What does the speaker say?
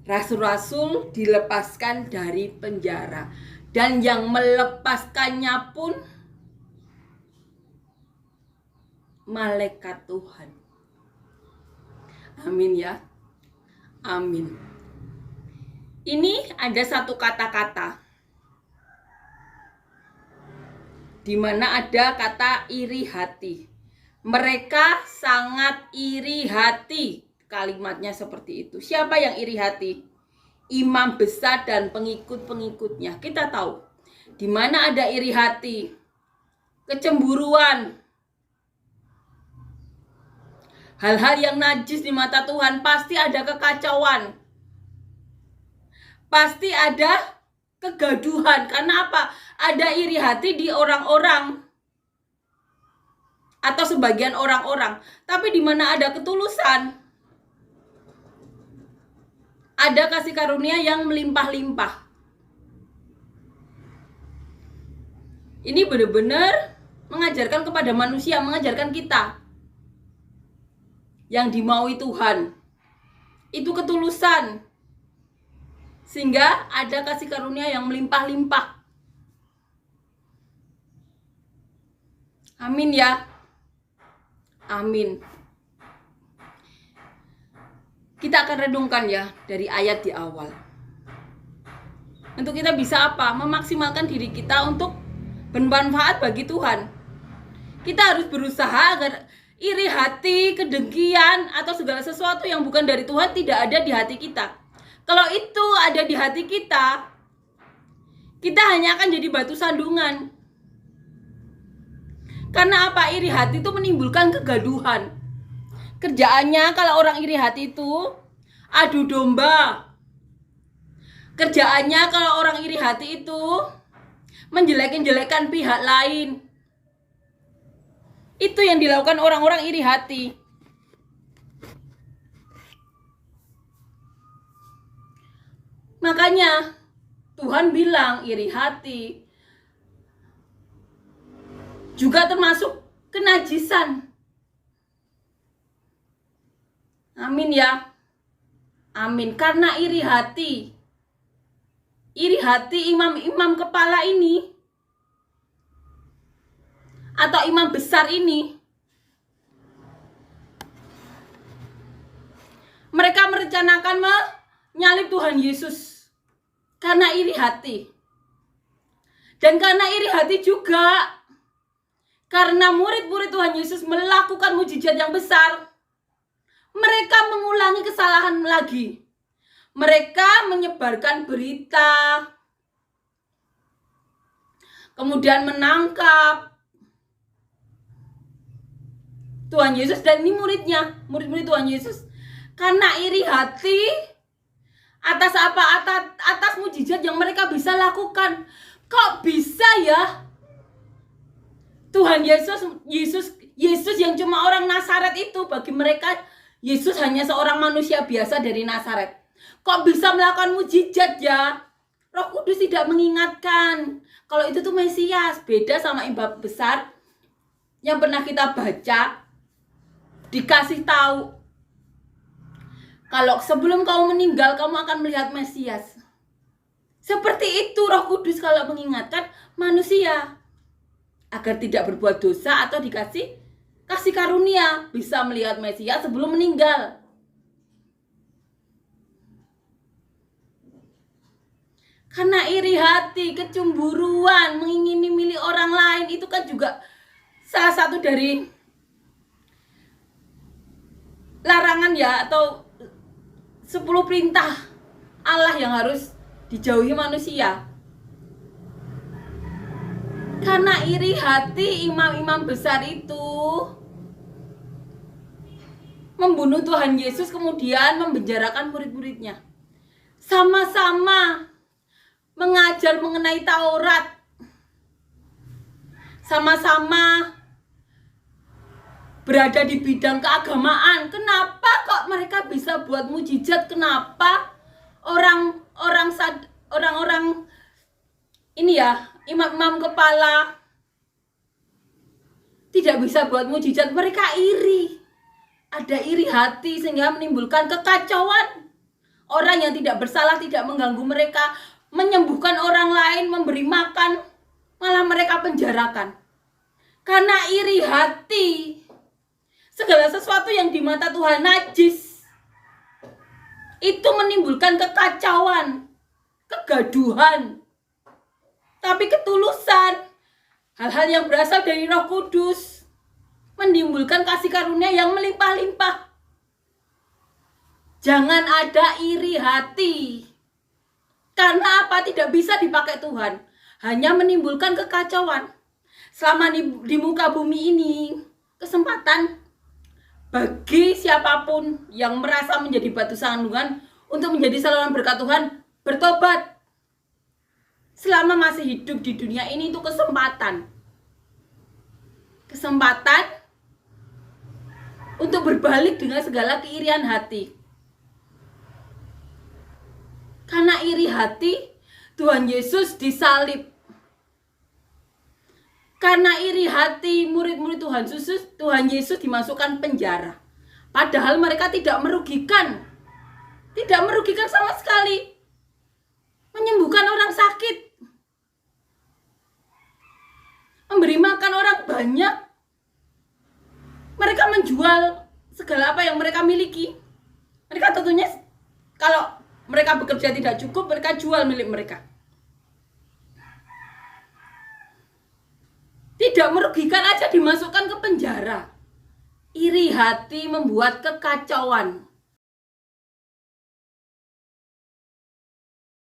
Rasul-rasul dilepaskan dari penjara, dan yang melepaskannya pun malaikat Tuhan. Amin ya. Amin. Ini ada satu kata-kata di mana ada kata iri hati. Mereka sangat iri hati. Kalimatnya seperti itu. Siapa yang iri hati? Imam besar dan pengikut-pengikutnya. Kita tahu di mana ada iri hati, kecemburuan, hal-hal yang najis di mata Tuhan, pasti ada kekacauan, pasti ada kegaduhan. Karena apa? Ada iri hati di orang-orang atau sebagian orang-orang. Tapi di mana ada ketulusan, ada kasih karunia yang melimpah-limpah. Ini benar-benar mengajarkan kepada manusia, mengajarkan kita yang dimaui Tuhan itu ketulusan, sehingga ada kasih karunia yang melimpah-limpah. Amin ya. Amin. Kita akan renungkan ya dari ayat di awal. Untuk kita bisa apa? Memaksimalkan diri kita untuk bermanfaat bagi Tuhan. Kita harus berusaha agar iri hati, kedengkian, atau segala sesuatu yang bukan dari Tuhan tidak ada di hati kita. Kalau itu ada di hati kita, kita hanya akan jadi batu sandungan. Karena apa? Iri hati itu menimbulkan kegaduhan. Kerjaannya kalau orang iri hati itu adu domba. Kerjaannya kalau orang iri hati itu menjelek-jelekan pihak lain. Itu yang dilakukan orang-orang iri hati. Makanya Tuhan bilang iri hati juga termasuk kenajisan. Amin ya. Amin. Karena iri hati imam-imam kepala ini atau imam besar ini, mereka merencanakan menyalib Tuhan Yesus karena iri hati. Dan karena iri hati juga karena murid-murid Tuhan Yesus melakukan mujizat yang besar, mereka mengulangi kesalahan lagi. Mereka menyebarkan berita, kemudian menangkap Tuhan Yesus dan ini murid-murid Tuhan Yesus. Karena iri hati atas mujizat yang mereka bisa lakukan. Kok bisa ya? Tuhan Yesus yang cuma orang Nazaret itu, bagi mereka Yesus hanya seorang manusia biasa dari Nazaret. Kok bisa melakukan mujizat ya? Roh Kudus tidak mengingatkan kalau itu tuh Mesias. Beda sama imam besar yang pernah kita baca, dikasih tahu kalau sebelum kamu meninggal kamu akan melihat Mesias. Seperti itu Roh Kudus kalau mengingatkan manusia agar tidak berbuat dosa atau dikasih kasih karunia bisa melihat Mesias sebelum meninggal. Karena iri hati, kecemburuan, mengingini milik orang lain, itu kan juga salah satu dari larangan ya, atau 10 perintah Allah yang harus dijauhi manusia. Karena iri hati imam-imam besar itu membunuh Tuhan Yesus, kemudian memenjarakan murid-muridnya. Sama-sama mengajar mengenai Taurat, sama-sama berada di bidang keagamaan. Kenapa kok mereka bisa buat mujizat? Kenapa orang-orang ini ya, imam-imam kepala tidak bisa buat mujizat? Mereka iri. Ada iri hati sehingga menimbulkan kekacauan. orang yang tidak bersalah tidak mengganggu mereka, menyembuhkan orang lain, memberi makan, malah mereka penjarakan. Karena iri hati. Segala sesuatu yang di mata Tuhan najis, itu menimbulkan kekacauan, kegaduhan. Tapi ketulusan, hal-hal yang berasal dari Roh Kudus, menimbulkan kasih karunia yang melimpah-limpah. Jangan ada iri hati. Karena apa? Tidak bisa dipakai Tuhan. Hanya menimbulkan kekacauan. Selama di muka bumi ini, kesempatan bagi siapapun yang merasa menjadi batu sandungan untuk menjadi saluran berkat Tuhan, bertobat. Selama masih hidup di dunia ini itu kesempatan. Kesempatan untuk berbalik dengan segala keirian hati. Karena iri hati, Tuhan Yesus disalib. Karena iri hati murid-murid Tuhan Yesus dimasukkan penjara. Padahal mereka tidak merugikan. Tidak merugikan sama sekali. Menyembuhkan orang sakit. Memberi makan orang banyak. Mereka menjual segala apa yang mereka miliki. Mereka tentunya kalau mereka bekerja tidak cukup, mereka jual milik mereka. Tidak merugikan aja dimasukkan ke penjara. Iri hati membuat kekacauan.